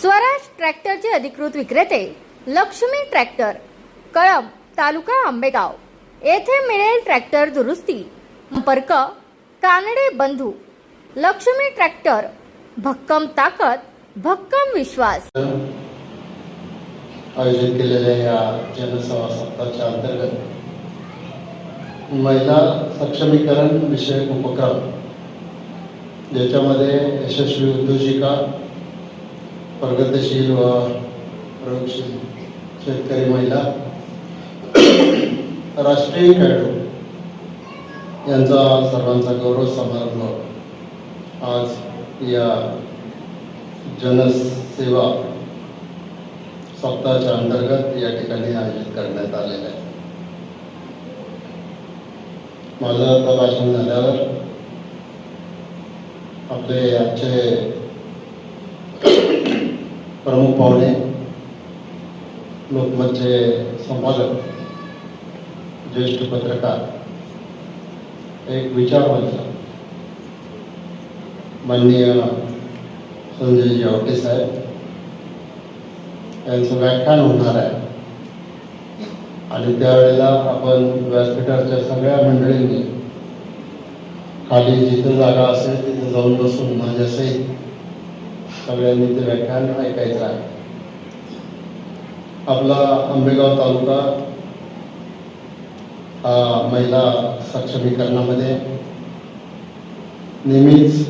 स्वराज ट्रॅक्टरचे अधिकृत विक्रेते लक्ष्मी ट्रॅक्टर, कळंब, तालुका आंबेगाव येथे मिळेल ट्रॅक्टर दुरुस्ती। संपर्क कानडे बंधू। लक्ष्मी ट्रॅक्टर, भक्कम ताकद, भक्कम विश्वास। आयोजित केलेल्या या जनसेवा सप्ताहाच्या अंतर्गत महिला सक्षमीकरण विषयक उपक्रम, ज्याच्यामध्ये यशस्वी उद्योजिका, प्रगतिशील व प्रयोगशील शेतकरी महिला, राष्ट्रीय खेळाडू यांचा सर्वांचा गौरव समारंभ आज या जनसेवा सप्ताहाच्या अंतर्गत या ठिकाणी आयोजित करण्यात आलेला आहे। माझं आता भाषण झाल्यावर आपले आजचे प्रमुख पाहुणे, लोकमतचे संपादक, ज्येष्ठ पत्रकार, एक विचारवंत माननीय संजयजी आवटे साहेब यांचं व्याख्यान होणार आहे आणि त्यावेळेला आपण व्यासपीठाच्या सगळ्या मंडळींनी खाली जिथं जागा असेल तिथं जाऊन बसून माझ्यासहित सगळ्यांनी ते व्याख्यान ऐकायचं आहे। आपला आंबेगाव तालुका हा महिला सक्षमीकरणामध्ये नेहमीच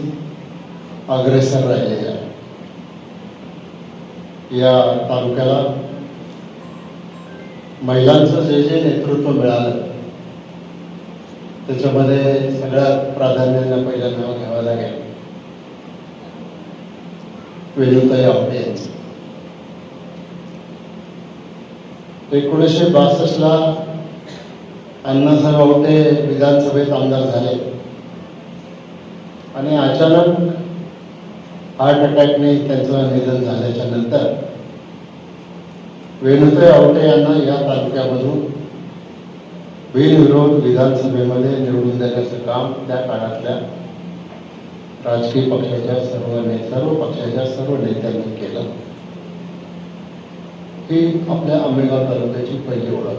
अग्रेसर राहिलेला आहे। या तालुक्याला महिलांचं जे जे नेतृत्व मिळालं त्याच्यामध्ये सगळ्यात प्राधान्याने पहिलं नाव घ्यावं लागेल वेणुताई आवटे यांचं। 1962 ला अण्णासाहेब आवटे विधानसभेत आमदार झाले आणि अचानक हार्ट अटॅकने त्यांचं निधन झाल्याच्या नंतर वेणुताई आवटे यांना या तालुक्यामधून बिनविरोध विधानसभेमध्ये निवडून देण्याचं काम त्या काळातल्या राजकीय पक्षाच्या सर्व पक्षाच्या सर्व नेत्यांनी केलं। ही आपल्या आंबेगाव तालुक्याची पहिली ओळख।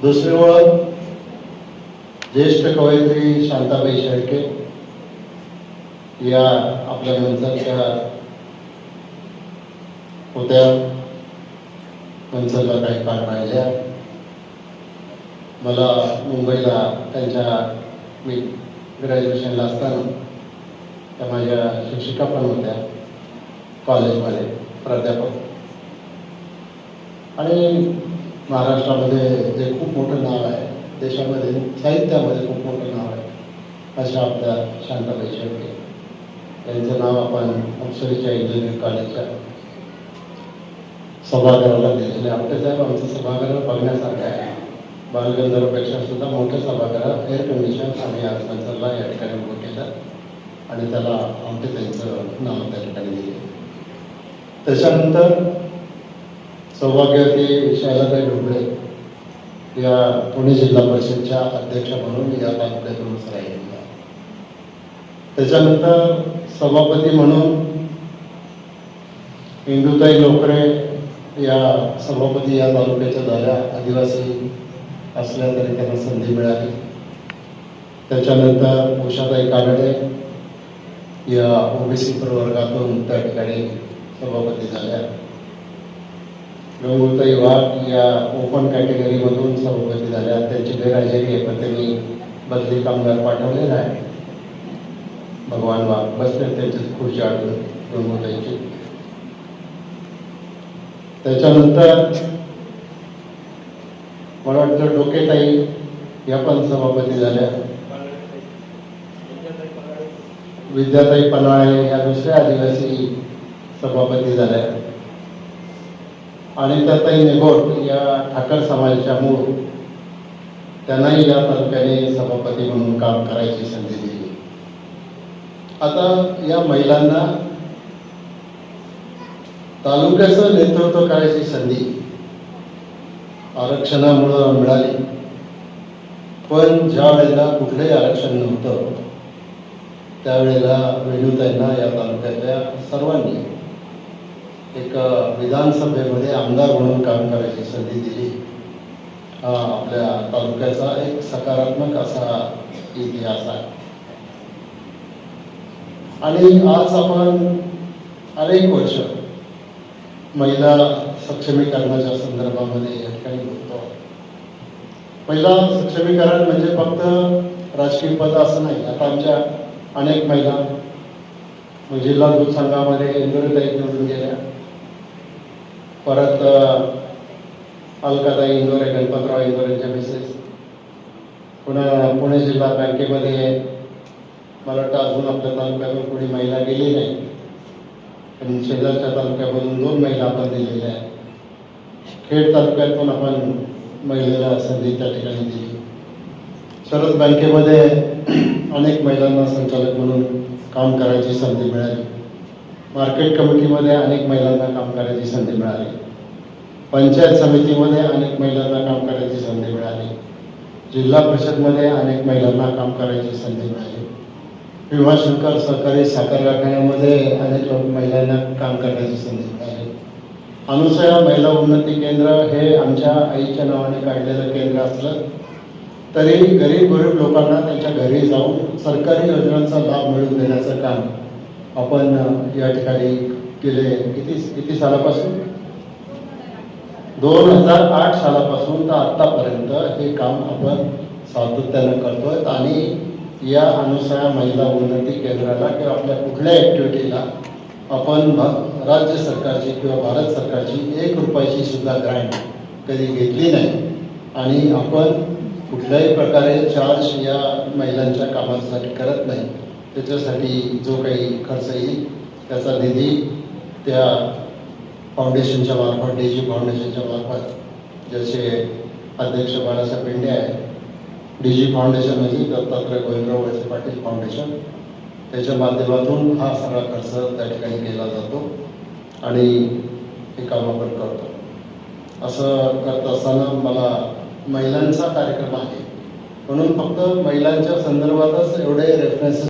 दुसरी ओळख ज्येष्ठ कवयित्री शांताबाई शेळके या आपल्या मंचाच्या होत्या, मंचाला काही काळ राहिल्या। मला मुंबईला मी ग्रॅज्युएशनला असताना त्या माझ्या शिक्षिका पण होत्या कॉलेजमध्ये, प्राध्यापक, आणि महाराष्ट्रामध्ये जे खूप मोठं नाव आहे, देशामध्ये साहित्यामध्ये खूप मोठं नाव आहे अशा आपल्या शांताबाई शेळके यांचं नाव आपण अप्सरीच्या इंजिनिअरिंग कॉलेजच्या सभागृहाला दिलेले। आपटे साहेब आमचं सभागृह बघण्यासारखं आहे। बालगंधर्वपेक्षा सुद्धा मोठं सभागृह, एअर कंडिशन आम्ही आज संसदला या ठिकाणी उभं केलं आणि त्याला आमटे त्यांचं नाव त्या ठिकाणी दिले। त्याच्यानंतर सौभाग्यवती शैलाताई ढोबळे या पुणे जिल्हा परिषदच्या अध्यक्ष म्हणून या तालुक्यातून राहिलेल्या। त्याच्यानंतर सभापती म्हणून इंदुताई लोकरे या सभापती या तालुक्याच्या झाल्या। आदिवासी असल्या तरी त्यांना संधी मिळाली। त्याच्यानंतर उषाताई कानडे या ओबीसी प्रवर्गातून त्या ठिकाणी सभापती झाल्या। गंगूताई वाघ या ओपन कॅटेगरीमधून सभापती झाल्या। त्यांची गैरहजेरी आहे पण त्यांनी बदली कामगार पाठवलेला आहे। भगवान वाघ बसले त्यांची खुर्ची अडवून गंगूताईची। त्याच्यानंतर मला वाटतं डोकेताई या पण सभापती झाल्या। विद्याताई पन्हाळे या दुसऱ्या आदिवासी सभापती झाल्या आणि त्याताई नेगोट या ठाकर समाजाच्या मूळ, त्यांनाही या तालुक्याने सभापती म्हणून काम करायची संधी दिली। आता या महिलांना तालुक्याचं नेतृत्व करायची संधी आरक्षणामुळं मिळाली, पण ज्या वेळेला कुठलंही आरक्षण नव्हतं त्यावेळेला वेणुताईंना या तालुक्यातल्या सर्वांनी एक विधानसभेमध्ये आमदार म्हणून काम करायची संधी दिली, हा आपल्या तालुक्याचा एक सकारात्मक असा इतिहास आहे. आणि आज आपण अनेक वर्ष महिला सक्षमीकरणाच्या संदर्भामध्ये या ठिकाणी बोलतो. महिला सक्षमीकरण म्हणजे फक्त राजकीय पद असं नाही. आता आमच्या अनेक महिला जिल्हा दूध संघामध्ये इंदोरीताई निवडून गेल्या, परत अलकाताई इंदोरे, गणपतराव इंदोरेंच्या मिसेस, पुन्हा पुणे जिल्हा बँकेमध्ये मला वाटतं अजून आपल्या तालुक्यातून कोणी महिला गेली नाही, पण शेजारच्या तालुक्यामधून 2 महिला आपण दिलेल्या आहेत. खेड तालुक्यात पण आपण महिलेला संधी त्या ठिकाणी दिली. शरद बँकेमध्ये अनेक महिलांना संचालक म्हणून काम करायची संधी मिळाली. मार्केट कमिटीमध्ये अनेक महिलांना काम करायची संधी मिळाली. पंचायत समितीमध्ये अनेक महिलांना काम करायची संधी मिळाली. जिल्हा परिषदमध्ये अनेक महिलांना काम करायची संधी मिळाली. भीमाशंकर सहकारी साखर कारखान्यामध्ये अनेक महिलांना काम करण्याची संधी मिळाली. अनुसया महिला उन्नती केंद्र हे आमच्या आईच्या नावाने काढलेलं केंद्र असलं तरी गरीब लोकांना त्यांच्या घरी जाऊन सरकारी योजनांचा लाभ मिळवून देण्याचं काम आपण या ठिकाणी केले. किती सालापासून? 2008 सालापासून तर आत्तापर्यंत हे काम आपण सातत्यानं करतोय. आणि या अनुसया महिला उन्नती केंद्राला किंवा आपल्या कुठल्या ॲक्टिव्हिटीला आपण राज्य सरकारची किंवा भारत सरकारची 1 रुपयाची सुद्धा ग्रँट कधी घेतली नाही. आणि आपण कुठल्याही प्रकारे चार्ज या महिलांच्या कामासाठी करत नाही. त्याच्यासाठी जो काही खर्च येईल त्याचा निधी त्या फाउंडेशनच्या मार्फत, DG फाउंडेशनच्या मार्फत, जसे अध्यक्ष बाळासाहेब पेंडे आहेत, DG फाउंडेशन म्हणजे दत्तात्रय गोविंदराव वळसे पाटील फाउंडेशन, त्याच्या माध्यमातून हा सगळा खर्च त्या ठिकाणी केला जातो आणि हे काम आपण करतो. असं करत असताना मला महिलांचा कार्यक्रम आहे म्हणून फक्त महिलांच्या संदर्भातच एवढे रेफरन्सेस